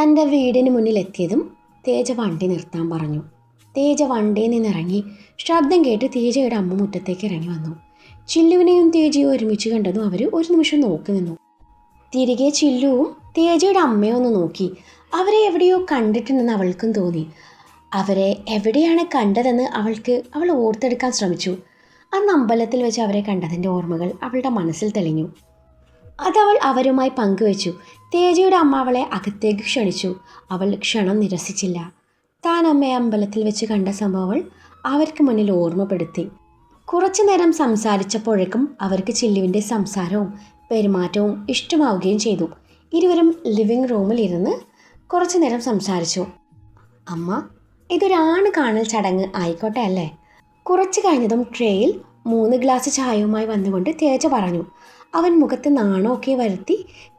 തൻ്റെ വീടിന് മുന്നിലെത്തിയതും തേജ വണ്ടി നിർത്താൻ പറഞ്ഞു. തേജ വണ്ടിയിൽ നിന്നിറങ്ങി. ശബ്ദം കേട്ട് തേജയുടെ അമ്മ മുറ്റത്തേക്ക് ഇറങ്ങി വന്നു. ചില്ലുവിനെയും തേജയും ഒരുമിച്ച് കണ്ടതും അവർ ഒരു നിമിഷം നോക്കി നിന്നു. തിരികെ ചില്ലുവും തേജയുടെ അമ്മയും ഒന്ന് നോക്കി. അവരെ എവിടെയോ കണ്ടിട്ടുണ്ടെന്ന് അവൾക്കും തോന്നി. അവരെ എവിടെയാണ് കണ്ടതെന്ന് അവൾ ഓർത്തെടുക്കാൻ ശ്രമിച്ചു. അന്ന് അമ്പലത്തിൽ വെച്ച് അവരെ കണ്ടതിൻ്റെ ഓർമ്മകൾ അവളുടെ മനസ്സിൽ തെളിഞ്ഞു. അതവൾ അവരുമായി പങ്കുവെച്ചു. തേജയുടെ അമ്മ അവളെ അകത്തേക്ക് ക്ഷണിച്ചു. അവൾ ക്ഷണം നിരസിച്ചില്ല. താൻ അമ്മയെ അമ്പലത്തിൽ വെച്ച് കണ്ട സംഭവം അവർക്ക് മുന്നിൽ ഓർമ്മപ്പെടുത്തി. കുറച്ചു നേരം സംസാരിച്ചപ്പോഴേക്കും അവർക്ക് ചില്ലുവിൻ്റെ സംസാരവും പെരുമാറ്റവും ഇഷ്ടമാവുകയും ചെയ്തു. ഇരുവരും ലിവിങ് റൂമിൽ ഇരുന്ന് കുറച്ചു നേരം സംസാരിച്ചു. അമ്മ, ഇതൊരാണ് കാണൽ ചടങ്ങ് ആയിക്കോട്ടെ അല്ലേ? കുറച്ച് കഴിഞ്ഞതും ട്രേയിൽ 3 ഗ്ലാസ് ചായയുമായി വന്നുകൊണ്ട് തേജ പറഞ്ഞു. അവൻ മുഖത്ത് നാണമൊക്കെ വരുത്തി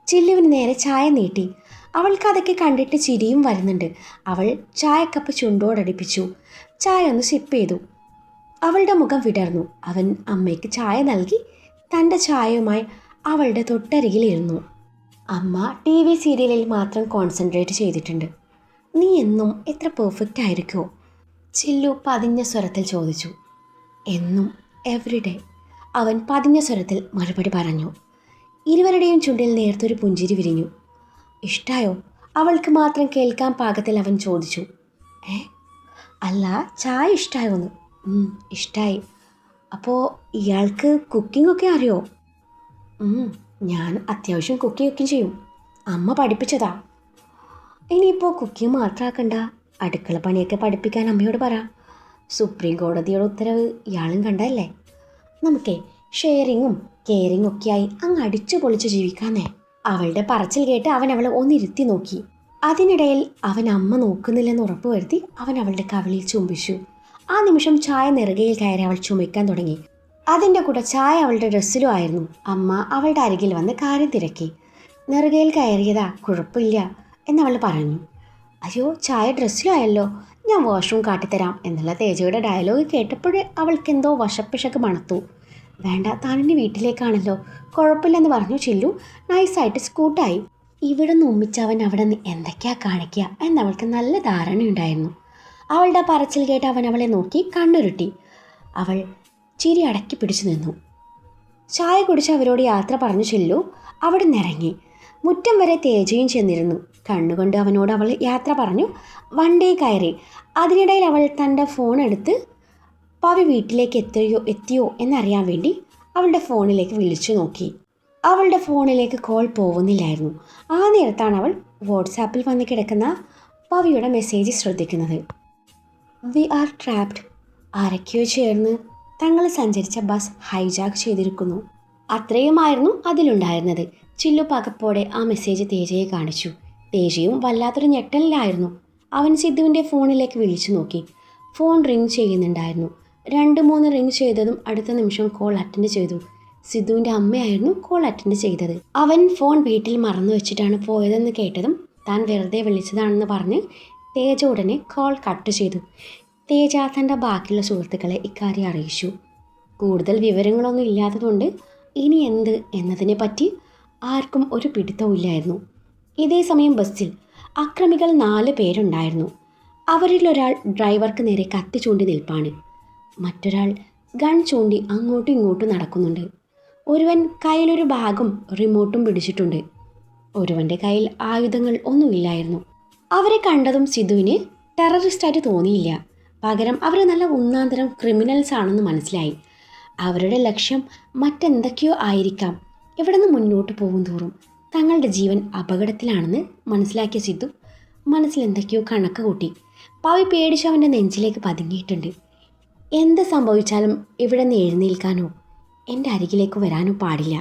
ചില്ലുവിന് നേരെ ചായ നീട്ടി. അവൾക്ക് അതൊക്കെ കണ്ടിട്ട് ചിരിയും വരുന്നുണ്ട്. അവൾ ചായക്കപ്പ് ചുണ്ടോടടിപ്പിച്ചു. ചായ ഒന്ന് സിപ്പ് ചെയ്തു. അവളുടെ മുഖം വിടർന്നു. അവൻ അമ്മയ്ക്ക് ചായ നൽകി തൻ്റെ ചായയുമായി അവളുടെ തൊട്ടരികിലിരുന്നു. അമ്മ TV സീരിയലിൽ മാത്രം കോൺസെൻട്രേറ്റ് ചെയ്തിട്ടുണ്ട്. നീ എന്നും എത്ര പെർഫെക്റ്റ് ആയിരിക്കുമോ? ചില്ലു പതിഞ്ഞ സ്വരത്തിൽ ചോദിച്ചു. എന്നും, എവറിഡേ, അവൻ പതിഞ്ഞ സ്വരത്തിൽ മറുപടി പറഞ്ഞു. ഇരുവരുടെയും ചുണ്ടിൽ നേർത്തൊരു പുഞ്ചിരി വിരിഞ്ഞു. ഇഷ്ടായോ? അവൾക്ക് മാത്രം കേൾക്കാൻ പാകത്തിൽ അവൻ ചോദിച്ചു. അല്ല, ചായ ഇഷ്ടായോന്ന്? ഇഷ്ടായി. അപ്പോൾ ഇയാൾക്ക് കുക്കിംഗ് ഒക്കെ അറിയോ? ഞാൻ അത്യാവശ്യം കുക്കിംഗ് ചെയ്യും. അമ്മ പഠിപ്പിച്ചതാ. ഇനിയിപ്പോൾ കുക്കിംഗ് മാത്രമാക്കണ്ട, അടുക്കള പണിയൊക്കെ പഠിപ്പിക്കാൻ അമ്മയോട് പറ. സുപ്രീം കോടതിയുടെ ഉത്തരവ് ഇയാളും കണ്ടല്ലേ? നമുക്കേ ഷെയറിങ്ങും കെയറിങ്ങും ഒക്കെയായി അങ്ങ് അടിച്ചു പൊളിച്ച് ജീവിക്കാന്നേ. അവളുടെ പറച്ചിൽ കേട്ട് അവൻ അവളെ ഒന്നിരുത്തി നോക്കി. അതിനിടയിൽ അവൻ അമ്മ നോക്കുന്നില്ലെന്ന് ഉറപ്പുവരുത്തി അവൻ അവളുടെ കവിളിൽ ചുംബിച്ചു. ആ നിമിഷം ചായ നെറുകയിൽ കയറി അവൾ ചുമയ്ക്കാൻ തുടങ്ങി. അതിൻ്റെ കൂടെ ചായ അവളുടെ ഡ്രസ്സിലും ആയിരുന്നു. അമ്മ അവളുടെ അരികിൽ വന്ന് കാര്യം തിരക്കി. നെറുകയിൽ കയറിയതാ, കുഴപ്പമില്ല എന്നവൾ പറഞ്ഞു. അയ്യോ, ചായ ഡ്രസ്സിലായല്ലോ, ഞാൻ വാഷ്റൂം കാട്ടിത്തരാം എന്നുള്ള തേജയുടെ ഡയലോഗ് കേട്ടപ്പോഴേ അവൾക്കെന്തോ വശപ്പിശക്ക് മണത്തു. വേണ്ട, താനെൻ്റെ വീട്ടിലേക്കാണല്ലോ, കുഴപ്പമില്ലെന്ന് പറഞ്ഞു ചില്ലു. നൈസായിട്ട് സ്കൂട്ടായി. ഇവിടെ നിന്ന് ഉമ്മിച്ചവൻ അവിടെ നിന്ന് എന്തൊക്കെയാ കാണിക്കുക എന്നവൾക്ക് നല്ല ധാരണയുണ്ടായിരുന്നു. അവളുടെ പറച്ചിൽ കേട്ട് അവൻ അവളെ നോക്കി കണ്ണുരുട്ടി. അവൾ ചിരി അടക്കി പിടിച്ചു നിന്നു. ചായ കുടിച്ച് അവരോട് യാത്ര പറഞ്ഞു ചില്ലു അവിടെ നിന്നിറങ്ങി. മുറ്റം വരെ തേജയും ചെന്നിരുന്നു. കണ്ണുകൊണ്ട് അവനോട് അവൾ യാത്ര പറഞ്ഞു. വണ്ടി കയറി. അതിനിടയിൽ അവൾ തൻ്റെ ഫോൺ എടുത്ത് പവി വീട്ടിലേക്ക് എത്തിയോ എന്നറിയാൻ വേണ്ടി അവളുടെ ഫോണിലേക്ക് വിളിച്ചു നോക്കി. അവളുടെ ഫോണിലേക്ക് കോൾ പോകുന്നില്ലായിരുന്നു. ആ നേരത്താണ് അവൾ വാട്സാപ്പിൽ വന്ന് കിടക്കുന്ന പവിയുടെ മെസ്സേജ് ശ്രദ്ധിക്കുന്നത്. We are trapped. ആരൊക്കെയോ ചേർന്ന് തങ്ങൾ സഞ്ചരിച്ച ബസ് ഹൈജാക്ക് ചെയ്തിരിക്കുന്നു. അത്രയുമായിരുന്നു അതിലുണ്ടായിരുന്നത്. ചില്ലു പകപ്പോടെ ആ മെസ്സേജ് തേജയെ കാണിച്ചു. തേജയും വല്ലാത്തൊരു ഞെട്ടലിലായിരുന്നു. അവൻ സിദ്ധുവിൻ്റെ ഫോണിലേക്ക് വിളിച്ചു നോക്കി. ഫോൺ റിങ് ചെയ്യുന്നുണ്ടായിരുന്നു. 2-3 റിങ് ചെയ്തതും അടുത്ത നിമിഷം കോൾ അറ്റൻഡ് ചെയ്തു. സിദ്ധുവിൻ്റെ അമ്മയായിരുന്നു കോൾ അറ്റൻഡ് ചെയ്തത്. അവൻ ഫോൺ വീട്ടിൽ മറന്നു വെച്ചിട്ടാണ് പോയതെന്ന് കേട്ടതും താൻ വെറുതെ വിളിച്ചതാണെന്ന് പറഞ്ഞ് തേജ ഉടനെ കോൾ കട്ട് ചെയ്തു. തേജ തൻ്റെ ബാക്കിയുള്ള സുഹൃത്തുക്കളെ ഇക്കാര്യം അറിയിച്ചു. കൂടുതൽ വിവരങ്ങളൊന്നും ഇല്ലാത്തതുകൊണ്ട് ഇനി എന്ത് എന്നതിനെ പറ്റി ആർക്കും ഒരു പിടുത്തവും ഇല്ലായിരുന്നു. ഇതേ സമയം ബസ്സിൽ അക്രമികൾ 4 പേരുണ്ടായിരുന്നു. അവരിലൊരാൾ ഡ്രൈവർക്ക് നേരെ കത്തി ചൂണ്ടി നിൽപ്പാണ്. മറ്റൊരാൾ ഗൺ ചൂണ്ടി അങ്ങോട്ടും ഇങ്ങോട്ടും നടക്കുന്നുണ്ട്. ഒരുവൻ കയ്യിലൊരു ബാഗും റിമോട്ടും പിടിച്ചിട്ടുണ്ട്. ഒരുവൻ്റെ കയ്യിൽ ആയുധങ്ങൾ ഒന്നുമില്ലായിരുന്നു. അവരെ കണ്ടതും സിദ്ധുവിന് ടെററിസ്റ്റായിട്ട് തോന്നിയില്ല. പകരം അവർ നല്ല ഒന്നാന്തരം ക്രിമിനൽസ് ആണെന്ന് മനസ്സിലായി. അവരുടെ ലക്ഷ്യം മറ്റെന്തൊക്കെയോ ആയിരിക്കാം. ഇവിടെ നിന്ന് മുന്നോട്ട് പോകും തോറും തങ്ങളുടെ ജീവൻ അപകടത്തിലാണെന്ന് മനസ്സിലാക്കിയ സിദ്ധു മനസ്സിൽ എന്തൊക്കെയോ കണക്ക് കൂട്ടി. പവി പേടിച്ച് അവൻ്റെ നെഞ്ചിലേക്ക് പതുങ്ങിയിട്ടുണ്ട്. എന്ത് സംഭവിച്ചാലും ഇവിടെ നിന്ന് എഴുന്നേൽക്കാനോ എൻ്റെ അരികിലേക്ക് വരാനോ പാടില്ല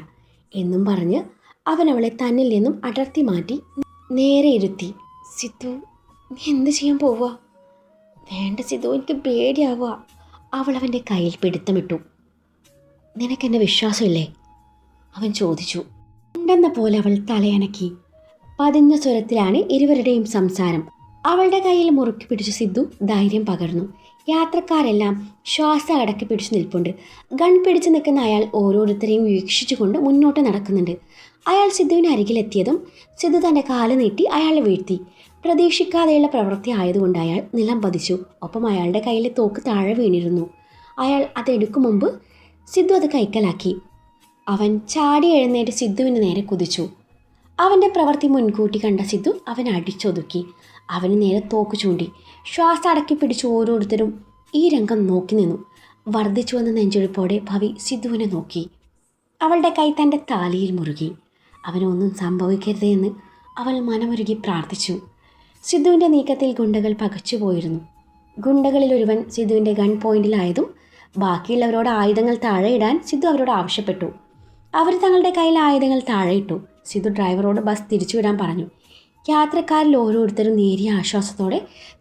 എന്നും പറഞ്ഞ് അവൻ അവളെ തന്നിൽ നിന്നും അടർത്തി മാറ്റി നേരെ ഇരുത്തി. സിദ്ധു, നീ എന്ത് ചെയ്യാൻ പോവുക? വേണ്ട സിദ്ധു, എനിക്ക് പേടിയാവുക. അവൾ അവൻ്റെ കയ്യിൽ പിടുത്തമിട്ടു. നിനക്കെന്നെ വിശ്വാസമില്ലേ? അവൻ ചോദിച്ചു. ഉണ്ടെന്ന പോലെ അവൾ തലയണക്കി. പതിഞ്ഞ സ്വരത്തിലാണ് ഇരുവരുടെയും സംസാരം. അവളുടെ കയ്യിൽ മുറുക്കി പിടിച്ചു സിദ്ധു ധൈര്യം പകർന്നു. യാത്രക്കാരെല്ലാം ശ്വാസം അടക്കി പിടിച്ചു നിൽപ്പുണ്ട്. ഗൺ പിടിച്ചു നിൽക്കുന്ന അയാൾ ഓരോരുത്തരെയും വീക്ഷിച്ചുകൊണ്ട് മുന്നോട്ട് നടക്കുന്നുണ്ട്. അയാൾ സിദ്ധുവിന് അരികിലെത്തിയതും സിദ്ധു തൻ്റെ കാല് നീട്ടി അയാളെ വീഴ്ത്തി. പ്രതീക്ഷിക്കാതെയുള്ള പ്രവൃത്തി ആയതുകൊണ്ട് അയാൾ നിലം പതിച്ചു. ഒപ്പം അയാളുടെ കയ്യിലെ തോക്ക് താഴെ വീണിരുന്നു. അയാൾ അതെടുക്കും മുമ്പ് സിദ്ധു അത് കൈക്കലാക്കി. അവൻ ചാടി എഴുന്നേറ്റ് സിദ്ധുവിന് നേരെ കുതിച്ചു. അവൻ്റെ പ്രവൃത്തി മുൻകൂട്ടി കണ്ട സിദ്ധു അവനെ അടിച്ചൊതുക്കി. അവന് നേരെ തോക്ക് ചൂണ്ടി. ശ്വാസം അടക്കി പിടിച്ച് ഓരോരുത്തരും ഈ രംഗം നോക്കി നിന്നു. വർദ്ധിച്ചു വന്ന നെഞ്ചെടുപ്പോടെ ഭവി സിദ്ധുവിനെ നോക്കി. അവളുടെ കൈ തൻ്റെ താലിയിൽ മുറുകി. അവനൊന്നും സംഭവിക്കരുതേ എന്ന് അവൾ മനമൊരുകി പ്രാർത്ഥിച്ചു. സിദ്ധുവിൻ്റെ നീക്കത്തിൽ ഗുണ്ടകൾ പകച്ചുപോയിരുന്നു. ഗുണ്ടകളിൽ ഒരുവൻ സിദ്ധുവിൻ്റെ ഗൺ പോയിന്റിലായതും ബാക്കിയുള്ളവരോട് ആയുധങ്ങൾ താഴെ ഇടാൻ സിദ്ധു അവരോട് ആവശ്യപ്പെട്ടു. അവർ തങ്ങളുടെ കയ്യിൽ ആയുധങ്ങൾ താഴെ ഇട്ടു. സിദ്ധു ഡ്രൈവറോട് ബസ് തിരിച്ചുവിടാൻ പറഞ്ഞു. യാത്രക്കാരിൽ ഓരോരുത്തരും നേരിയ ആശ്വാസത്തോടെ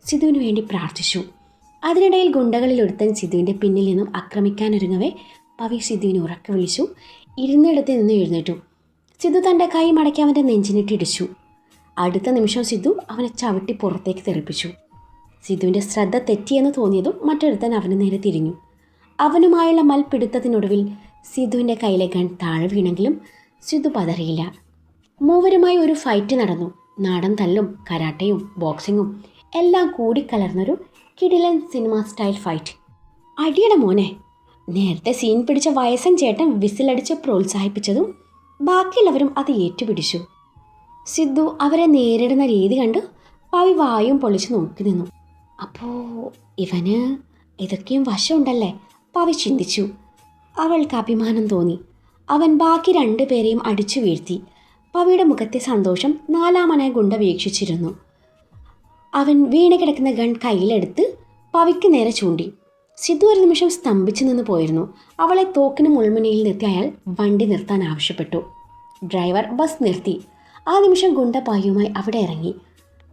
സിദ്ധുവിന് വേണ്ടി പ്രാർത്ഥിച്ചു. അതിനിടയിൽ ഗുണ്ടകളിൽ ഒരുത്തൻ സിദ്ധുവിൻ്റെ പിന്നിൽ നിന്നും ആക്രമിക്കാനൊരുങ്ങവേ പവി സിദ്ധുവിനെ ഉറക്കെ വിളിച്ചു. ഇരുന്നിടത്ത് നിന്ന് എഴുന്നേറ്റു. സിദ്ധു തൻ്റെ കൈ മടക്കി അവൻ്റെ നെഞ്ചിനിട്ടിടിച്ചു. അടുത്ത നിമിഷം സിദ്ധു അവനെ ചവിട്ടി പുറത്തേക്ക് തെറിപ്പിച്ചു. സിദ്ധുവിൻ്റെ ശ്രദ്ധ തെറ്റിയെന്ന് തോന്നിയതും മറ്റൊരുത്തൻ അവന് നേരെ തിരിഞ്ഞു. അവനുമായുള്ള മൽപിടുത്തത്തിനൊടുവിൽ സിദ്ധുവിൻ്റെ കയ്യിലെ ഗൺ താഴെ വീണെങ്കിലും സിദ്ധു പതറിയില്ല. മൂവരുമായി ഒരു ഫൈറ്റ് നടന്നു. നാടൻ തല്ലും കരാട്ടയും ബോക്സിങ്ങും എല്ലാം കൂടിക്കലർന്നൊരു കിടിലൻ സിനിമ സ്റ്റൈൽ ഫൈറ്റ്. അടിയുടെ മോനെ! നേരത്തെ സീൻ പിടിച്ച വയസ്സൻ ചേട്ടൻ വിസിലടിച്ച് പ്രോത്സാഹിപ്പിച്ചതും ബാക്കിയുള്ളവരും അത് ഏറ്റുപിടിച്ചു. സിദ്ധു അവരെ നേരിടുന്ന രീതി കണ്ട് പവി വായും പൊളിച്ച് നോക്കി നിന്നു. അപ്പോൾ ഇവന് ഇതൊക്കെയും വശമുണ്ടല്ലേ? പവി ചിന്തിച്ചു. അവൾക്ക് അഭിമാനം തോന്നി. അവൻ ബാക്കി 2 പേരെയും അടിച്ചു വീഴ്ത്തി. പവിയുടെ മുഖത്തെ സന്തോഷം 4-മനായ ഗുണ്ട വീക്ഷിച്ചിരുന്നു. അവൻ വീണ് കിടക്കുന്ന ഗൺ കയ്യിലെടുത്ത് പവിക്ക് നേരെ ചൂണ്ടി. സിദ്ധു ഒരു നിമിഷം സ്തംഭിച്ചു നിന്ന് പോയിരുന്നു. അവളെ തോക്കിന് മുൾമുനയിൽ നിർത്തി അയാൾ വണ്ടി നിർത്താൻ ആവശ്യപ്പെട്ടു. ഡ്രൈവർ ബസ് നിർത്തി. ആ നിമിഷം ഗുണ്ട പായുമായി അവിടെ ഇറങ്ങി.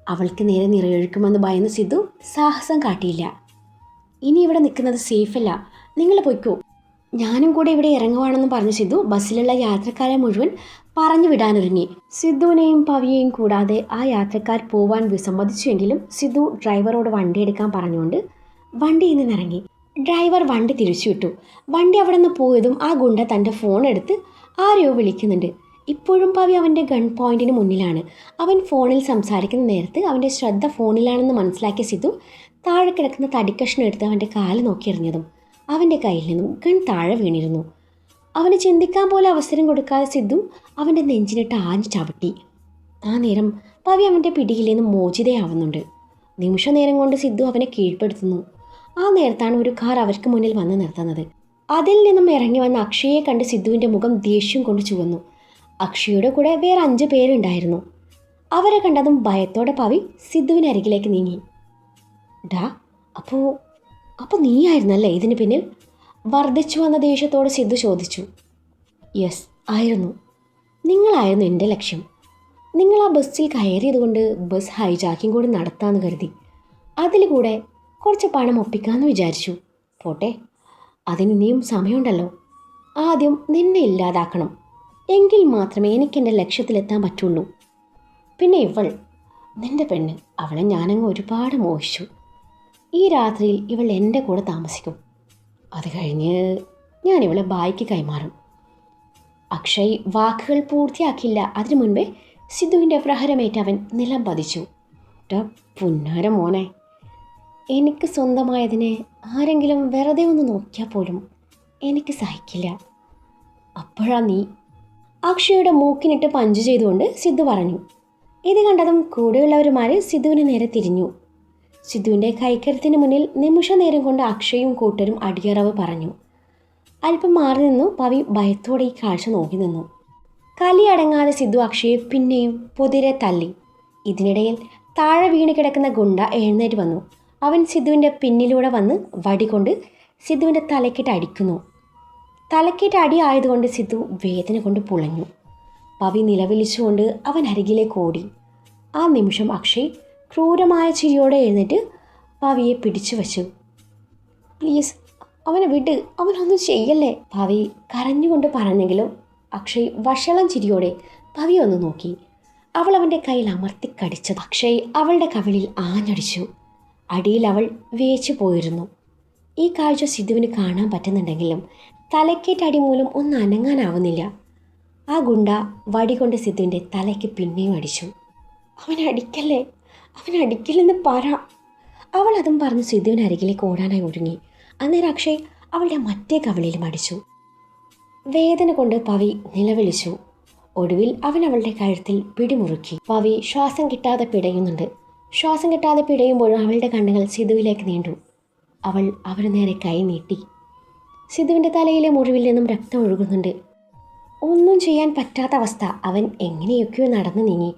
അവൾക്ക് നേരെ നിറയൊഴുക്കുമെന്ന് ഭയന്ന് സിദ്ധു സാഹസം കാട്ടിയില്ല. ഇനി ഇവിടെ നിൽക്കുന്നത് സേഫല്ല, നിങ്ങൾ പൊയ്ക്കോ, ഞാനും കൂടെ ഇവിടെ ഇറങ്ങുവാണെന്ന് പറഞ്ഞ സിദ്ധു ബസ്സിലുള്ള യാത്രക്കാരെ മുഴുവൻ പറഞ്ഞു വിടാനൊരുങ്ങി. സിദ്ധുവിനെയും പവിയെയും കൂടാതെ ആ യാത്രക്കാർ പോവാൻ വിസമ്മതിച്ചുവെങ്കിലും സിദ്ധു ഡ്രൈവറോട് വണ്ടി എടുക്കാൻ പറഞ്ഞുകൊണ്ട് വണ്ടിയിൽ നിന്നിറങ്ങി. ഡ്രൈവർ വണ്ടി തിരിച്ചുവിട്ടു. വണ്ടി അവിടെ നിന്ന് പോയതും ആ ഗുണ്ട തൻ്റെ ഫോൺ എടുത്ത് ആരെയോ വിളിക്കുന്നുണ്ട്. ഇപ്പോഴും പവി അവൻ്റെ ഗൺ പോയിന്റിന് മുന്നിലാണ്. അവൻ ഫോണിൽ സംസാരിക്കുന്ന നേരത്ത് അവൻ്റെ ശ്രദ്ധ ഫോണിലാണെന്ന് മനസ്സിലാക്കിയ സിദ്ധു താഴെ കിടക്കുന്ന തടിക്കഷ്ണം എടുത്ത് അവൻ്റെ കാല് നോക്കിയെറിഞ്ഞതും അവൻ്റെ കയ്യിൽ നിന്നും ഗൺ താഴെ വീണിരുന്നു. അവന് ചിന്തിക്കാൻ പോലെ അവസരം കൊടുക്കാതെ സിദ്ധു അവൻ്റെ നെഞ്ചിനിട്ട് ആഞ്ഞു ചവിട്ടി. ആ നേരം പവി അവൻ്റെ പിടിയിൽ നിന്ന് മോചിതയാവുന്നുണ്ട്. നിമിഷ നേരം കൊണ്ട് സിദ്ധു അവനെ കീഴ്പ്പെടുത്തുന്നു. ആ നേരത്താണ് ഒരു കാർ അവർക്ക് മുന്നിൽ വന്ന് നിർത്തുന്നത്. അതിൽ നിന്നും ഇറങ്ങി വന്ന അക്ഷയെ കണ്ട് സിദ്ധുവിൻ്റെ മുഖം ദേഷ്യം കൊണ്ട് ചുവന്നു. അക്ഷയുടെ കൂടെ വേറെ 5 പേരുണ്ടായിരുന്നു. അവരെ കണ്ടതും ഭയത്തോടെ പവി സിദ്ധുവിനരികിലേക്ക് നീങ്ങി. ഡാ, അപ്പോൾ നീയായിരുന്നല്ലേ ഇതിന് പിന്നിൽ? വർദ്ധിച്ചു വന്ന ദേഷ്യത്തോടെ സിദ്ധു ചോദിച്ചു. യെസ്, ആയിരുന്നു. നിങ്ങളായിരുന്നു എൻ്റെ ലക്ഷ്യം. നിങ്ങൾ ആ ബസ്സിൽ കയറിയതുകൊണ്ട് ബസ് ഹൈജാക്കിങ് കൂടി നടത്താമെന്ന് കരുതി. അതിൽ കൂടെ കുറച്ച് പണം ഒപ്പിക്കാമെന്ന് വിചാരിച്ചു. പോട്ടെ, അതിനിനിയും സമയമുണ്ടല്ലോ. ആദ്യം നിന്നെ ഇല്ലാതാക്കണം, എങ്കിൽ മാത്രമേ എനിക്കെൻ്റെ ലക്ഷ്യത്തിലെത്താൻ പറ്റുള്ളൂ. പിന്നെ ഇവൾ, നിൻ്റെ പെണ്ണ്, അവളെ ഞാനങ്ങ് ഒരുപാട് മോഹിച്ചു. ഈ രാത്രിയിൽ ഇവൾ എൻ്റെ കൂടെ താമസിക്കും. അത് കഴിഞ്ഞ് ഞാൻ ഇവളെ ബായിക്ക് കൈമാറും. അക്ഷയ് വാക്കുകൾ പൂർത്തിയാക്കിയില്ല. അതിനു മുൻപേ സിദ്ധുവിൻ്റെ പ്രഹരമേറ്റ് അവൻ നിലം പതിച്ചു. പുന്നാര മോനെ, എനിക്ക് സ്വന്തമായതിനെ ആരെങ്കിലും വെറുതെ ഒന്ന് നോക്കിയാൽ പോലും എനിക്ക് സഹിക്കില്ല. അപ്പോഴാ നീ. അക്ഷയുടെ മൂക്കിനിട്ട് പഞ്ച് ചെയ്തുകൊണ്ട് സിദ്ധു പറഞ്ഞു. ഇത് കണ്ടതും കൂടെയുള്ളവരുമാർ സിദ്ധുവിന് നേരെ തിരിഞ്ഞു. സിദ്ധുവിൻ്റെ കൈക്കരുത്തിന് മുന്നിൽ നിമിഷ നേരം കൊണ്ട് അക്ഷയും കൂട്ടരും അടിയറവ് പറഞ്ഞു. അല്പം മാറി നിന്നു പവി ഭയത്തോടെ ഈ കാഴ്ച നോക്കി നിന്നു. കലി അടങ്ങാതെ സിദ്ധു അക്ഷയെ പിന്നെയും പൊതിരെ തല്ലി. ഇതിനിടയിൽ താഴെ വീണ് കിടക്കുന്ന ഗുണ്ട എഴുന്നേറ്റ് വന്നു. അവൻ സിദ്ധുവിൻ്റെ പിന്നിലൂടെ വന്ന് വടികൊണ്ട് സിദ്ധുവിൻ്റെ തലക്കിട്ട് അടിക്കുന്നു. തലക്കിട്ട് അടി ആയതുകൊണ്ട് സിദ്ധു വേദന കൊണ്ട് പുളഞ്ഞു. പവി നിലവിളിച്ചുകൊണ്ട് അവൻ അരികിലേക്ക് ഓടി. ആ നിമിഷം അക്ഷയ് ക്രൂരമായ ചിരിയോടെ എഴുന്നേറ്റ് പവിയെ പിടിച്ചു വച്ചു. പ്ലീസ്, അവനെ വിട്, അവനൊന്നും ചെയ്യല്ലേ, പവി കരഞ്ഞുകൊണ്ട് പറഞ്ഞെങ്കിലും അക്ഷയ് വഷളം ചിരിയോടെ പവിയെ ഒന്ന് നോക്കി. അവൾ അവൻ്റെ കയ്യിൽ അമർത്തി കടിച്ചത്. അക്ഷയ് അവളുടെ കവിളിൽ ആഞ്ഞടിച്ചു. അടിയിൽ അവൾ വേച്ചു പോയിരുന്നു. ഈ കാഴ്ച സിദ്ധുവിന് കാണാൻ പറ്റുന്നുണ്ടെങ്കിലും തലക്കേറ്റടി മൂലം ഒന്ന് അനങ്ങാനാവുന്നില്ല. ആ ഗുണ്ട വടി കൊണ്ട് സിദ്ധുവിൻ്റെ തലയ്ക്ക് പിന്നെയും അടിച്ചു. അവനെ അടിക്കല്ലേ, അവൻ അടിക്കില്ലെന്ന് പറ. അവൾ അതും പറഞ്ഞ് സിദ്ധുവിന് അരികിലേക്ക് ഓടാനായി ഒരുങ്ങി. അന്നേരം അക്ഷയ് അവളുടെ മറ്റേ കവിളിലും അടിച്ചു. വേദന കൊണ്ട് പവി നിലവിളിച്ചു. ഒടുവിൽ അവൻ അവളുടെ കഴുത്തിൽ പിടിമുറുക്കി. പവി ശ്വാസം കിട്ടാതെ പിടയുന്നുണ്ട്. ശ്വാസം കിട്ടാതെ പിടയുമ്പോഴും അവളുടെ കണ്ണുകൾ സിധുവിലേക്ക് നീണ്ടു. അവൾ അവന് നേരെ കൈ നീട്ടി. സിധുവിൻ്റെ തലയിലെ മുറിവിൽ നിന്നും രക്തം ഒഴുകുന്നുണ്ട്. ഒന്നും ചെയ്യാൻ പറ്റാത്ത അവസ്ഥ. അവൻ എങ്ങനെയൊക്കെയോ നടന്നു നീങ്ങി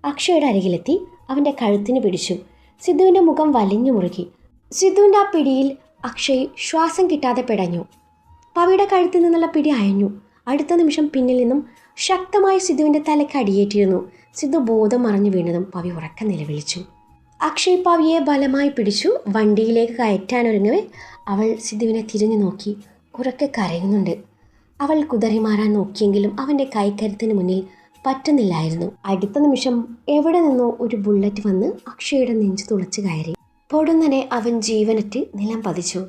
അക്ഷയുടെ അരികിലെത്തി അവൻ്റെ കഴുത്തിന് പിടിച്ചു. സിധുവിൻ്റെ മുഖം വലിഞ്ഞു മുറുകി. സിധുവിൻ്റെ ആ പിടിയിൽ അക്ഷയ് ശ്വാസം കിട്ടാതെ പിടഞ്ഞു. പവിയുടെ കഴുത്തിൽ നിന്നുള്ള പിടി അയഞ്ഞു. അടുത്ത നിമിഷം പിന്നിൽ നിന്നും ശക്തമായി സിധുവിൻ്റെ തലയ്ക്ക് അടിയേറ്റിരുന്നു. സിധു ബോധം മറഞ്ഞു വീണതും പവി ഉറക്കം നിലവിളിച്ചു. അക്ഷയ് പവിയെ ബലമായി പിടിച്ചു വണ്ടിയിലേക്ക് കയറ്റാനൊരുങ്ങവേ അവൾ സിധുവിനെ തിരിഞ്ഞു നോക്കി. ഉറക്കെ കരയുന്നുണ്ട്. അവൾ കുതറിമാറാൻ നോക്കിയെങ്കിലും അവൻ്റെ കൈക്കരുത്തിന് മുന്നിൽ പറ്റുന്നില്ലായിരുന്നു. അടുത്ത നിമിഷം എവിടെ നിന്നോ ഒരു ബുള്ളറ്റ് വന്ന് അക്ഷയുടെ നെഞ്ചു തുളച്ചു കയറി. പൊടുന്നനെ അവൻ ജീവനറ്റ് നിലം പതിച്ചു.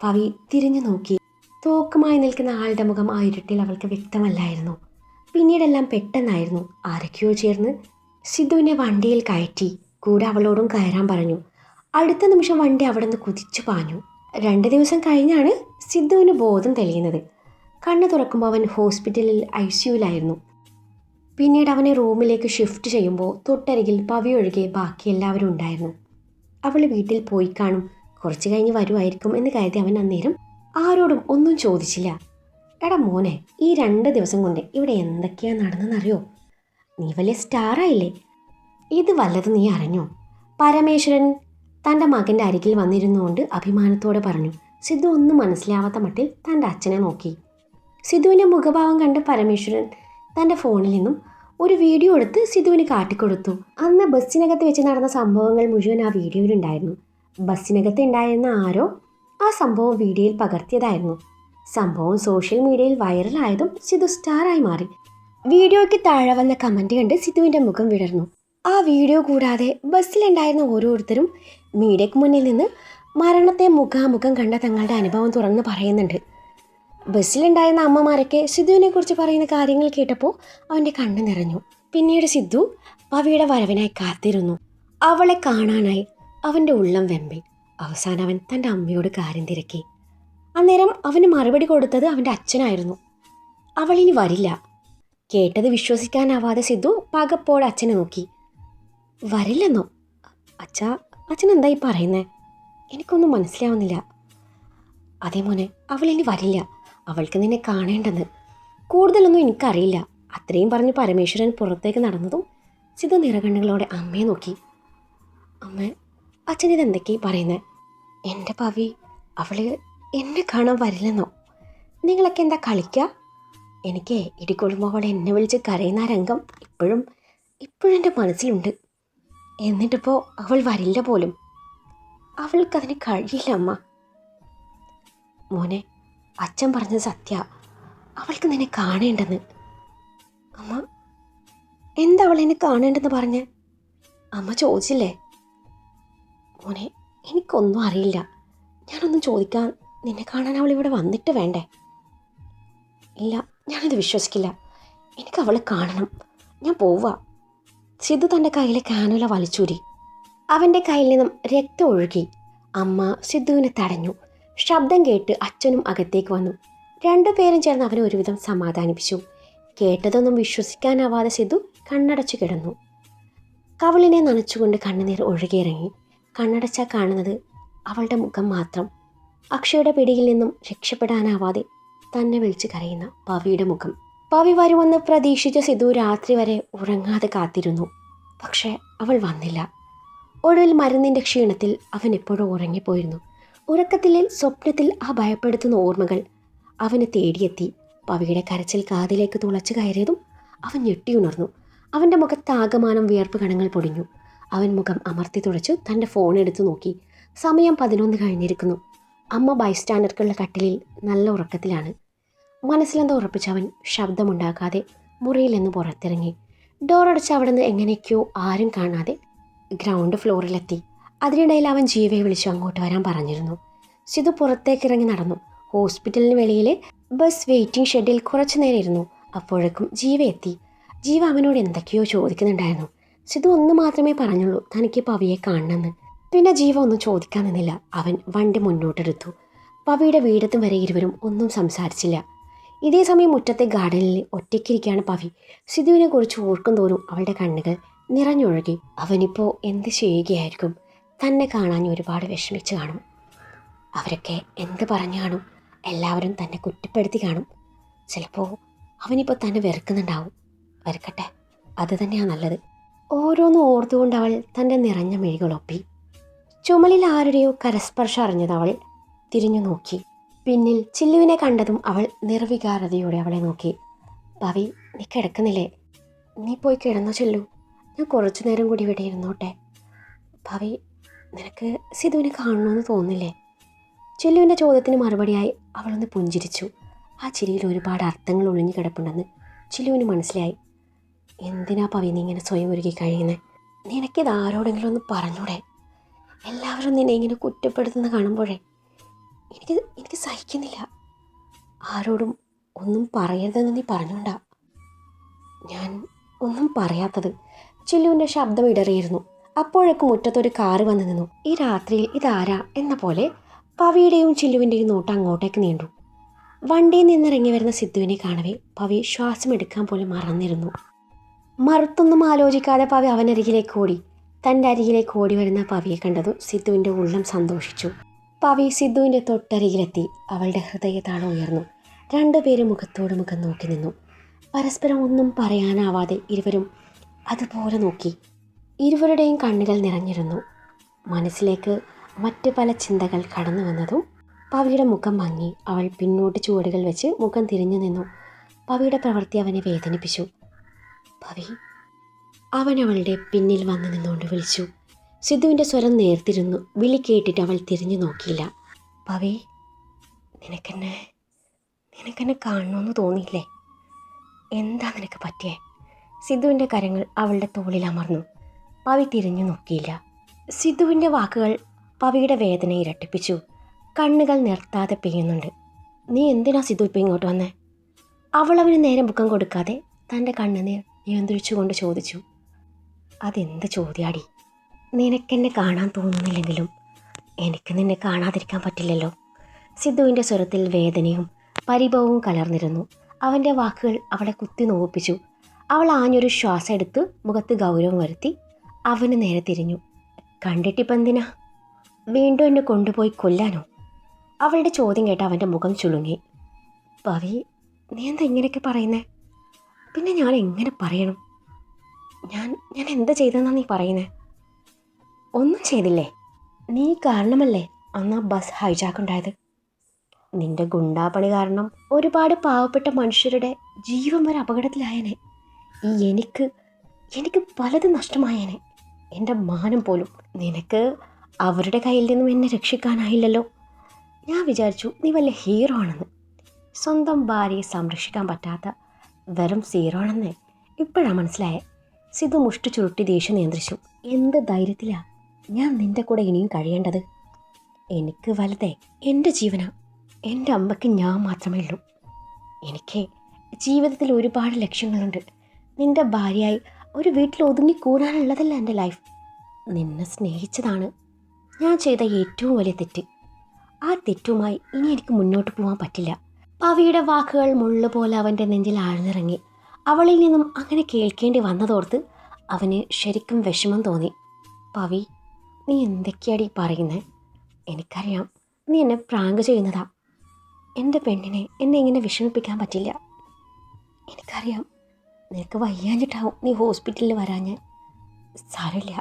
പവി തിരിഞ്ഞു നോക്കി. തോക്കുമായി നിൽക്കുന്ന ആളുടെ മുഖം ആ ഇരുട്ടിൽ അവൾക്ക് വ്യക്തമല്ലായിരുന്നു. പിന്നീടെല്ലാം പെട്ടെന്നായിരുന്നു. ആരൊക്കെയോ ചേർന്ന് സിധുവിനെ വണ്ടിയിൽ കയറ്റി. കൂടെ അവളോടും കയറാൻ പറഞ്ഞു. അടുത്ത നിമിഷം വണ്ടി അവിടെ നിന്ന് കുതിച്ചു പാഞ്ഞു. 2 ദിവസം കഴിഞ്ഞാണ് സിധുവിന് ബോധം തെളിയുന്നത്. കണ്ണ് തുറക്കുമ്പോൾ അവൻ ഹോസ്പിറ്റലിൽ ICUലായിരുന്നു. പിന്നീട് അവനെ റൂമിലേക്ക് ഷിഫ്റ്റ് ചെയ്യുമ്പോൾ തൊട്ടരികിൽ പവി ഒഴികെ ബാക്കി എല്ലാവരും ഉണ്ടായിരുന്നു. അവൾ വീട്ടിൽ പോയി കാണും, കുറച്ച് കഴിഞ്ഞ് വരുമായിരിക്കും എന്ന് കരുതി അവൻ അന്നേരം ആരോടും ഒന്നും ചോദിച്ചില്ല. എടാ മോനെ, ഈ 2 ദിവസം കൊണ്ട് ഇവിടെ എന്തൊക്കെയാണ് നടന്നെന്നറിയോ? നീ വലിയ സ്റ്റാറായില്ലേ? ഇത് വല്ലതും നീ അറിഞ്ഞോ? പരമേശ്വരൻ തൻ്റെ മകൻ്റെ അരികിൽ വന്നിരുന്നുകൊണ്ട് അഭിമാനത്തോടെ പറഞ്ഞു. സിധു ഒന്നും മനസ്സിലാവാത്ത മട്ടിൽ തൻ്റെ അച്ഛനെ നോക്കി. സിധുവിൻ്റെ മുഖഭാവം കണ്ട് പരമേശ്വരൻ തൻ്റെ ഫോണിൽ നിന്നും ഒരു വീഡിയോ എടുത്ത് സിധുവിന് കാട്ടിക്കൊടുത്തു. അന്ന് ബസ്സിനകത്ത് വെച്ച് നടന്ന സംഭവങ്ങൾ മുഴുവൻ ആ വീഡിയോയിലുണ്ടായിരുന്നു. ബസ്സിനകത്ത് ഉണ്ടായിരുന്ന ആരോ ആ സംഭവം വീഡിയോയിൽ പകർത്തിയതായിരുന്നു. സംഭവം സോഷ്യൽ മീഡിയയിൽ വൈറലായതും സിധു സ്റ്റാറായി മാറി. വീഡിയോയ്ക്ക് താഴെ വന്ന കമൻറ്റ് കണ്ട് സിധുവിൻ്റെ മുഖം വിടർന്നു. ആ വീഡിയോ കൂടാതെ ബസ്സിലുണ്ടായിരുന്ന ഓരോരുത്തരും മീഡിയയ്ക്ക് മുന്നിൽ നിന്ന് മരണത്തെ മുഖാമുഖം കണ്ട തങ്ങളുടെ അനുഭവം തുറന്ന് പറയുന്നുണ്ട്. ബസ്സിലുണ്ടായിരുന്ന അമ്മമാരൊക്കെ സിധുവിനെ കുറിച്ച് പറയുന്ന കാര്യങ്ങൾ കേട്ടപ്പോൾ അവൻ്റെ കണ്ണ് നിറഞ്ഞു. പിന്നീട് സിധു പവിയുടെ വരവിനായി കാത്തിരുന്നു. അവളെ കാണാനായി അവൻ്റെ ഉള്ളം വെമ്പി. അവസാനം അവൻ തൻ്റെ അമ്മയോട് കാര്യം തിരക്കി. അന്നേരം അവന് മറുപടി കൊടുത്തത് അവൻ്റെ അച്ഛനായിരുന്നു. അവളിനി വരില്ല. കേട്ടത് വിശ്വസിക്കാനാവാതെ സിധു പകപ്പോടെ അച്ഛനെ നോക്കി. വരില്ലെന്നോ? അച്ഛൻ എന്തായി പറയുന്നേ? എനിക്കൊന്നും മനസ്സിലാവുന്നില്ല. അതേ മോനെ, അവളിനി വരില്ല. അവൾക്ക് നിന്നെ കാണേണ്ടെന്ന്. കൂടുതലൊന്നും എനിക്കറിയില്ല. അത്രയും പറഞ്ഞ് പരമേശ്വരൻ പുറത്തേക്ക് നടന്നതും സിധു നിറകണ്ണുകളോടെ അമ്മയെ നോക്കി. അമ്മ, അച്ഛനിതെന്തൊക്കെയായി പറയുന്നേ? എൻ്റെ പവി, അവള് എന്നെ കാണാൻ വരില്ലെന്നോ? നിങ്ങളൊക്കെ എന്താ കളിക്കുക? എനിക്ക് ഇടികൊള്ളുമ്പോൾ അവൾ എന്നെ വിളിച്ച് കരയുന്ന രംഗം ഇപ്പോഴും എൻ്റെ മനസ്സിലുണ്ട്. എന്നിട്ടിപ്പോൾ അവൾ വരില്ല പോലും. അവൾക്കതിന് കഴിയില്ല അമ്മ. മോനെ, അച്ഛൻ പറഞ്ഞത് സത്യ. അവൾക്ക് നിന്നെ കാണേണ്ടെന്ന്. അമ്മ, എന്താ അവൾ എന്നെ കാണേണ്ടെന്ന് പറഞ്ഞ്? അമ്മ ചോദിച്ചില്ലേ? മോനെ, എനിക്കൊന്നും അറിയില്ല. ഞാനൊന്നും ചോദിക്കാൻ നിന്നെ കാണാൻ അവൾ ഇവിടെ വന്നിട്ട് വേണ്ടേ? ഇല്ല, ഞാനത് വിശ്വസിക്കില്ല. എനിക്ക് അവളെ കാണണം. ഞാൻ പോവാ. സിധു തൻ്റെ കയ്യിലെ കാനുല വലിച്ചൂരി. അവൻ്റെ കയ്യിൽ നിന്നും രക്തം ഒഴുകി. അമ്മ സിധുവിനെ തടഞ്ഞു. ശബ്ദം കേട്ട് അച്ഛനും അകത്തേക്ക് വന്നു. 2 പേരും ചേർന്ന് അവനെ ഒരുവിധം സമാധാനിപ്പിച്ചു. കേട്ടതൊന്നും വിശ്വസിക്കാനാവാതെ സിധു കണ്ണടച്ചു കിടന്നു. കവിളിനെ നനച്ചുകൊണ്ട് കണ്ണുനീർ ഒഴുകിയിറങ്ങി. കണ്ണടച്ചാൽ കാണുന്നത് അവളുടെ മുഖം മാത്രം. അക്ഷയുടെ പിടിയിൽ നിന്നും രക്ഷപ്പെടാനാവാതെ തന്നെ വിളിച്ച് കരയുന്ന പവിയുടെ മുഖം. പവി വരുമെന്ന് പ്രതീക്ഷിച്ച സിധു രാത്രി വരെ ഉറങ്ങാതെ കാത്തിരുന്നു. പക്ഷേ അവൾ വന്നില്ല. ഒടുവിൽ മരുന്നിൻ്റെ ക്ഷീണത്തിൽ അവൻ എപ്പോഴും ഉറങ്ങിപ്പോയിരുന്നു. ഉറക്കത്തിലെ സ്വപ്നത്തിൽ ആ ഭയപ്പെടുത്തുന്ന ഓർമ്മകൾ അവനെ തേടിയെത്തി. പവിയുടെ കരച്ചിൽ കാതിലേക്ക് തുളച്ചു കയറിയതും അവൻ ഞെട്ടിയുണർന്നു. അവൻ്റെ മുഖത്താകമാനം വിയർപ്പ് കണങ്ങൾ പൊടിഞ്ഞു. അവൻ മുഖം അമർത്തി തുടച്ചു തൻ്റെ ഫോൺ എടുത്തു നോക്കി. സമയം 11 കഴിഞ്ഞിരിക്കുന്നു. അമ്മ ബൈസ്റ്റാൻഡർക്കുള്ള കട്ടിലിൽ നല്ല ഉറക്കത്തിലാണ്. മനസ്സിലെന്തോ ഉറപ്പിച്ചവൻ ശബ്ദമുണ്ടാക്കാതെ മുറിയിൽ നിന്ന് പുറത്തിറങ്ങി. ഡോറടച്ച് അവിടെ നിന്ന് എങ്ങനെയൊക്കെയോ ആരും കാണാതെ ഗ്രൗണ്ട് ഫ്ലോറിലെത്തി. അതിനിടയിൽ അവൻ ജീവയെ വിളിച്ചു അങ്ങോട്ട് വരാൻ പറഞ്ഞിരുന്നു. സിധു പുറത്തേക്കിറങ്ങി നടന്നു. ഹോസ്പിറ്റലിന് വെളിയിലെ ബസ് വെയിറ്റിംഗ് ഷെഡിൽ കുറച്ചു നേരം ഇരുന്നു. അപ്പോഴേക്കും ജീവ എത്തി. ജീവ അവനോട് എന്തൊക്കെയോ ചോദിക്കുന്നുണ്ടായിരുന്നു. സിധു ഒന്ന് മാത്രമേ പറഞ്ഞുള്ളൂ തനിക്ക് പവിയെ കാണണമെന്ന്. പിന്നെ ജീവ ഒന്നും ചോദിക്കാൻ നിന്നില്ല. അവൻ വണ്ടി മുന്നോട്ടെടുത്തു. പവിയുടെ വീടെത്തും വരെ ഇരുവരും ഒന്നും സംസാരിച്ചില്ല. ഇതേ സമയം മുറ്റത്തെ ഗാർഡനിൽ ഒറ്റയ്ക്കിരിക്കുകയാണ് പവി. സിധുവിനെ കുറിച്ച് ഓർക്കും തോറും അവളുടെ കണ്ണുകൾ നിറഞ്ഞൊഴുകി. അവനിപ്പോൾ എന്ത് ചെയ്യുകയായിരിക്കും? തന്നെ കാണാൻ ഒരുപാട് വിഷമിച്ച് കാണും. അവരൊക്കെ എന്ത് പറഞ്ഞു കാണും? എല്ലാവരും തന്നെ കുറ്റപ്പെടുത്തി കാണും. ചിലപ്പോൾ അവനിപ്പോൾ തന്നെ വെറുക്കുന്നുണ്ടാവും. വെറുക്കട്ടെ, അത് തന്നെയാണ് നല്ലത്. ഓരോന്നും ഓർത്തുകൊണ്ട് അവൾ തൻ്റെ നിറഞ്ഞ മിഴികളൊപ്പി. ചുമലിൽ ആരുടെയോ കരസ്പർശം അറിഞ്ഞത് അവൾ തിരിഞ്ഞു നോക്കി. പിന്നിൽ ചില്ലുവിനെ കണ്ടതും അവൾ നിർവികാരതയോടെ അവളെ നോക്കി. പവി, നീ കിടക്കുന്നില്ലേ? നീ പോയി കിടന്നോ ചില്ലു, ഞാൻ കുറച്ചു നേരം കൂടി ഇവിടെ ഇരുന്നോട്ടെ. പവി, നിനക്ക് സിധുവിനെ കാണണമെന്ന് തോന്നില്ലേ? ചില്ലുവിൻ്റെ ചോദ്യത്തിന് മറുപടിയായി അവളൊന്ന് പുഞ്ചിരിച്ചു. ആ ചിരിയിൽ ഒരുപാട് അർത്ഥങ്ങൾ ഒളിഞ്ഞു കിടപ്പുണ്ടെന്ന് ചില്ലുവിന് മനസ്സിലായി. എന്തിനാ പവി നീ ഇങ്ങനെ സ്വയം ഒരുക്കി കഴിയുന്നത്? നിനക്കിത് ആരോടെങ്കിലും ഒന്ന് പറഞ്ഞൂടെ? എല്ലാവരും നിന്നെ ഇങ്ങനെ കുറ്റപ്പെടുത്തുന്ന കാണുമ്പോഴേ എനിക്ക് സഹിക്കുന്നില്ല. ആരോടും ഒന്നും പറയരുതെന്ന് നീ പറഞ്ഞോണ്ടാ ഞാൻ ഒന്നും പറയാത്തത്. ചില്ലുവിൻ്റെ ശബ്ദം ഇടറിയിരുന്നു. അപ്പോഴേക്കും മുറ്റത്തൊരു കാറ് വന്നു നിന്നു. ഈ രാത്രിയിൽ ഇതാരാ എന്ന പോലെ പവിയുടെയും ചില്ലുവിൻ്റെയും നോട്ട് അങ്ങോട്ടേക്ക് നീണ്ടു. വണ്ടിയിൽ നിന്നിറങ്ങി വരുന്ന സിദ്ധുവിനെ കാണവേ പവി ശ്വാസം എടുക്കാൻ പോലും മറന്നിരുന്നു. മറുത്തൊന്നും ആലോചിക്കാതെ പവി അവനരികിലേക്ക് ഓടി. തൻ്റെ അരികിലേക്ക് ഓടി വരുന്ന പവിയെ കണ്ടതും സിദ്ധുവിൻ്റെ ഉള്ളം സന്തോഷിച്ചു. പവി സിദ്ധുവിൻ്റെ തൊട്ടരികിലെത്തി. അവളുടെ ഹൃദയതാളം ഉയർന്നു. രണ്ടുപേരും മുഖത്തോട് മുഖം നോക്കി നിന്നു. പരസ്പരം ഒന്നും പറയാനാവാതെ ഇരുവരും അതുപോലെ നോക്കി. ഇരുവരുടെയും കണ്ണുകൾ നിറഞ്ഞിരുന്നു. മനസ്സിലേക്ക് മറ്റു പല ചിന്തകൾ കടന്നു വന്നതും പവിയുടെ മുഖം മങ്ങി. അവൾ പിന്നോട്ട് ചുവടുകൾ വെച്ച് മുഖം തിരിഞ്ഞു നിന്നു. പവിയുടെ പ്രവൃത്തി അവനെ വേദനിപ്പിച്ചു. പവി, അവൻ അവളുടെ പിന്നിൽ വന്നു നിന്നുകൊണ്ട് വിളിച്ചു. സിദ്ധുവിൻ്റെ സ്വരം നേർത്തിരുന്നു. വിളി കേട്ടിട്ട് അവൾ തിരിഞ്ഞു നോക്കിയില്ല. പവി, നിനക്കെന്നെ കാണണമെന്ന് തോന്നിയില്ലേ? എന്താ നിനക്ക് പറ്റിയേ? സിദ്ധുവിൻ്റെ കരങ്ങൾ അവളുടെ തോളിൽ അമർന്നു. പവി തിരിഞ്ഞു നോക്കിയില്ല. സിദ്ധുവിൻ്റെ വാക്കുകൾ പവിയുടെ വേദന ഇരട്ടിപ്പിച്ചു. കണ്ണുകൾ നിർത്താതെ പെയ്യുന്നുണ്ട്. നീ എന്തിനാ സിദ്ധു ഇപ്പം ഇങ്ങോട്ട് വന്നേ? അവൾ അവന് നേരെ മുഖം കൊടുക്കാതെ തൻ്റെ കണ്ണുനീർ നിയന്ത്രിച്ചുകൊണ്ട് ചോദിച്ചു. അതെന്ത് ചോദ്യാടി? നിനക്കെന്നെ കാണാൻ തോന്നുന്നില്ലെങ്കിലും എനിക്ക് നിന്നെ കാണാതിരിക്കാൻ പറ്റില്ലല്ലോ. സിദ്ധുവിൻ്റെ സ്വരത്തിൽ വേദനയും പരിഭവവും കലർന്നിരുന്നു. അവൻ്റെ വാക്കുകൾ അവളെ കുത്തി നോവിപ്പിച്ചു. അവൾ ആഞ്ഞൊരു ശ്വാസം എടുത്ത് മുഖത്ത് ഗൗരവം വരുത്തി അവന് നേരെ തിരിഞ്ഞു. കണ്ടിട്ടിപ്പം എന്തിനാ? വീണ്ടും എന്നെ കൊണ്ടുപോയി കൊല്ലാനോ? അവളുടെ ചോദ്യം കേട്ട് അവൻ്റെ മുഖം ചുളുങ്ങി. പവി, നീ എന്താ ഇങ്ങനെയൊക്കെ പറയുന്നേ? പിന്നെ ഞാൻ എങ്ങനെ പറയണം? ഞാൻ എന്താ ചെയ്തെന്നാ നീ പറയുന്നേ? ഒന്നും ചെയ്തില്ലേ? നീ കാരണമല്ലേ അന്ന് ആ ബസ് ഹൈജാക്ക് ഉണ്ടായത്. നിന്റെ ഗുണ്ടാപ്പണി കാരണം ഒരുപാട് പാവപ്പെട്ട മനുഷ്യരുടെ ജീവൻ വരെ അപകടത്തിലായനെ. എനിക്ക് പലതും നഷ്ടമായേനെ. എൻ്റെ മാനം പോലും. നിനക്ക് അവരുടെ കയ്യിൽ നിന്നും എന്നെ രക്ഷിക്കാനായില്ലല്ലോ. ഞാൻ വിചാരിച്ചു നീ വല്ല ഹീറോ ആണെന്ന്. സ്വന്തം ഭാര്യയെ സംരക്ഷിക്കാൻ പറ്റാത്ത വെറും സീറോ ആണെന്ന് ഇപ്പോഴാണ് മനസ്സിലായേ. സിധു മുഷ്ടി ചുരുട്ടി ദേഷ്യം നിയന്ത്രിച്ചു. എന്ത് ധൈര്യത്തിലാ ഞാൻ നിൻ്റെ കൂടെ ഇനിയും കഴിയേണ്ടത്? എനിക്ക് വലുതേ എൻ്റെ ജീവനാ. എൻ്റെ അമ്മയ്ക്ക് ഞാൻ മാത്രമേ ഉള്ളൂ. എനിക്ക് ജീവിതത്തിൽ ഒരുപാട് ലക്ഷ്യങ്ങളുണ്ട്. നിൻ്റെ ഭാര്യയായി ഒരു വീട്ടിൽ ഒതുങ്ങിക്കൂടാനുള്ളതല്ല എൻ്റെ ലൈഫ്. നിന്നെ സ്നേഹിച്ചതാണ് ഞാൻ ചെയ്ത ഏറ്റവും വലിയ തെറ്റ്. ആ തെറ്റുമായി ഇനി എനിക്ക് മുന്നോട്ട് പോകാൻ പറ്റില്ല. പവിയുടെ വാക്കുകൾ മുള്ളുപോലെ അവൻ്റെ നെഞ്ചിൽ ആഴ്ന്നിറങ്ങി. അവളിൽ നിന്നും അങ്ങനെ കേൾക്കേണ്ടി വന്നതോർത്ത് അവന് ശരിക്കും വിഷമം തോന്നി. പവി, നീ എന്തൊക്കെയാടി പറയുന്നത്? എനിക്കറിയാം നീ എന്നെ പ്രാങ്ക് ചെയ്യുന്നതാ. എൻ്റെ പെണ്ണിനെ എന്നെ ഇങ്ങനെ വിഷമിപ്പിക്കാൻ പറ്റില്ല. എനിക്കറിയാം നിനക്ക് വയ്യാഞ്ഞിട്ടാവും നീ ഹോസ്പിറ്റലിൽ വരാഞ്ഞ്. സാരമില്ല.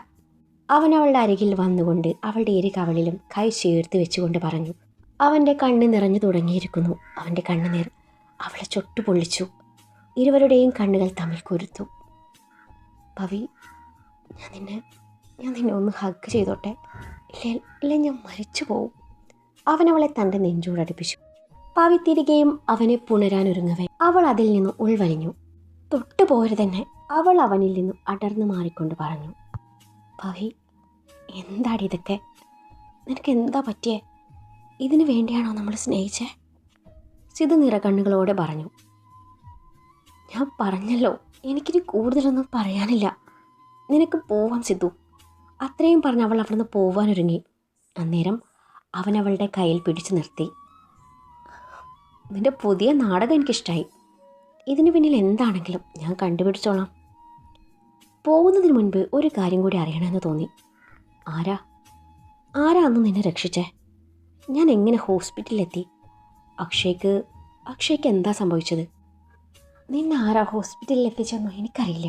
അവൻ അവളുടെ അരികിൽ വന്നുകൊണ്ട് അവളുടെ ഇരു കവളിലും കൈ ചേർത്ത് വെച്ചുകൊണ്ട് പറഞ്ഞു. അവൻ്റെ കണ്ണ് നിറഞ്ഞു തുടങ്ങിയിരിക്കുന്നു. അവൻ്റെ കണ്ണുനീർ അവളെ ചൊട്ടുപൊള്ളിച്ചു. ഇരുവരുടെയും കണ്ണുകൾ തമ്മിൽ കുരുത്തു. പവി, ഞാൻ നിന്നെ ഒന്ന് ഹഗ് ചെയ്തോട്ടെ? ഇല്ല ഞാൻ മരിച്ചു പോവും. അവനവളെ തൻ്റെ നെഞ്ചോടടുപ്പിച്ചു. പവി തിരികെയും അവനെ പുണരാനൊരുങ്ങവേ അവൾ അതിൽ നിന്ന് ഉൾവലിഞ്ഞു. തൊട്ടുപോരുതെന്നെ അവൾ അവനിൽ നിന്നും അടർന്നു മാറിക്കൊണ്ട് പറഞ്ഞു. പവി, എന്താടി ഇതൊക്കെ? നിനക്ക് എന്താ പറ്റിയേ? ഇതിനു വേണ്ടിയാണോ നമ്മൾ സ്നേഹിച്ചേ? സിധു നിറകണ്ണുകളോടെ പറഞ്ഞു. ഞാൻ പറഞ്ഞല്ലോ എനിക്കിനി കൂടുതലൊന്നും പറയാനില്ല. നിനക്ക് പോവാൻ സിദ്ധു. അത്രയും പറഞ്ഞ് അവൾ അവിടുന്ന് പോവാനൊരുങ്ങി. അന്നേരം അവൻ അവളുടെ കയ്യിൽ പിടിച്ചു നിർത്തി. നിൻ്റെ പുതിയ നാടകം എനിക്കിഷ്ടമായി. ഇതിന് പിന്നിൽ എന്താണെങ്കിലും ഞാൻ കണ്ടുപിടിച്ചോളാം. പോകുന്നതിന് മുൻപ് ഒരു കാര്യം കൂടി അറിയണമെന്ന് തോന്നി. ആരാ അന്ന് നിന്നെ രക്ഷിച്ചേ? ഞാൻ എങ്ങനെ ഹോസ്പിറ്റലിലെത്തി? അക്ഷയ്ക്ക് എന്താ സംഭവിച്ചത്? നിന്നെ ആരാ ഹോസ്പിറ്റലിൽ എത്തിച്ചെന്നോ എനിക്കറിയില്ല.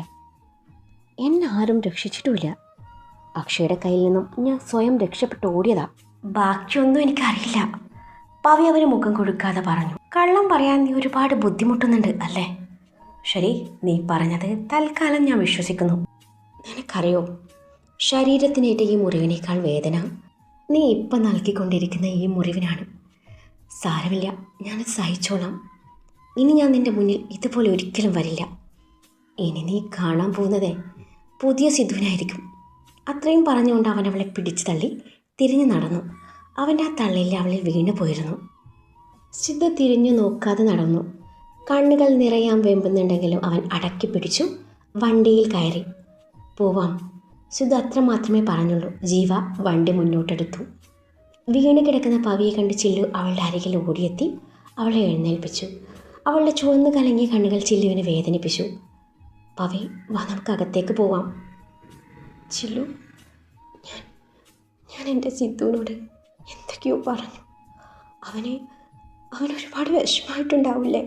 എന്നെ ആരും രക്ഷിച്ചിട്ടുമില്ല. അക്ഷയുടെ കയ്യിൽ നിന്നും ഞാൻ സ്വയം രക്ഷപ്പെട്ട് ഓടിയതാ. ബാക്കിയൊന്നും എനിക്കറിയില്ല. പവി അവന് മുഖം കൊടുക്കാതെ പറഞ്ഞു. കള്ളം പറയാൻ നീ ഒരുപാട് ബുദ്ധിമുട്ടുന്നുണ്ട് അല്ലേ? ശരി, നീ പറഞ്ഞത് തൽക്കാലം ഞാൻ വിശ്വസിക്കുന്നു. നിനക്കറിയോ, ശരീരത്തിനേറ്റ ഈ മുറിവിനേക്കാൾ വേദന നീ ഇപ്പം നൽകിക്കൊണ്ടിരിക്കുന്ന ഈ മുറിവിനാണ്. സാരമില്ല, ഞാനത് സഹിച്ചോളാം. ഇനി ഞാൻ നിൻ്റെ മുന്നിൽ ഇതുപോലെ ഒരിക്കലും വരില്ല. ഇനി നീ കാണാൻ പോകുന്നത് പുതിയ സിദ്ധുവിനായിരിക്കും. അത്രയും പറഞ്ഞുകൊണ്ട് അവൻ അവളെ പിടിച്ചു തള്ളി തിരിഞ്ഞു നടന്നു. അവൻ്റെ ആ തള്ളയിൽ അവളിൽ വീണു പോയിരുന്നു. സിദ്ധു തിരിഞ്ഞു നോക്കാതെ നടന്നു. കണ്ണുകൾ നിറയാൻ വെമ്പുന്നുണ്ടെങ്കിലും അവൻ അടക്കി പിടിച്ചു വണ്ടിയിൽ കയറി. പോവാം, സിദ്ധു അത്ര മാത്രമേ പറഞ്ഞുള്ളൂ. ജീവ വണ്ടി മുന്നോട്ടെടുത്തു. വീണ് കിടക്കുന്ന പവിയെ കണ്ട് ചില്ലു അവളുടെ അരികിൽ ഓടിയെത്തി അവളെ എഴുന്നേൽപ്പിച്ചു. അവളുടെ ചുവന്ന് കലങ്ങിയ കണ്ണുകൾ ചില്ലുവിനെ വേദനിപ്പിച്ചു. പവി, വാ, നമുക്ക് അകത്തേക്ക് പോവാം. ചില്ലു, ഞാൻ എൻ്റെ സിദ്ധുവിനോട് എന്തൊക്കെയോ പറഞ്ഞു. അവനൊരുപാട് വിഷമമായിട്ടുണ്ടാവില്ലേ?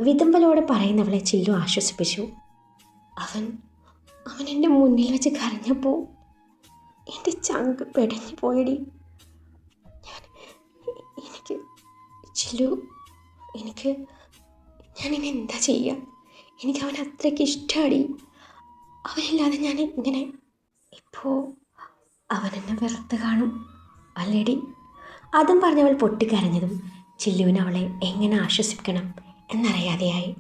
വിതുമ്പലോടെ പറയുന്നവളെ ചില്ലു ആശ്വസിപ്പിച്ചു. അവൻ എൻ്റെ മുന്നിൽ വെച്ച് കരഞ്ഞപ്പോൾ എൻ്റെ ചങ്ക് പെടഞ്ഞു പോയടി. ഞാനിനി എന്താ ചെയ്യുക? എനിക്ക് അവൻ അത്രയ്ക്ക് ഇഷ്ടമാടി. അവനില്ലാതെ ഞാൻ ഇങ്ങനെ. ഇപ്പോൾ അവനെന്നെ വെറുത്ത് കാണും അല്ലേടി? അതും പറഞ്ഞവൾ പൊട്ടിക്കരഞ്ഞതും ചില്ലുവിന് അവളെ എങ്ങനെ ആശ്വസിപ്പിക്കണം എന്നറിയാതെയായി.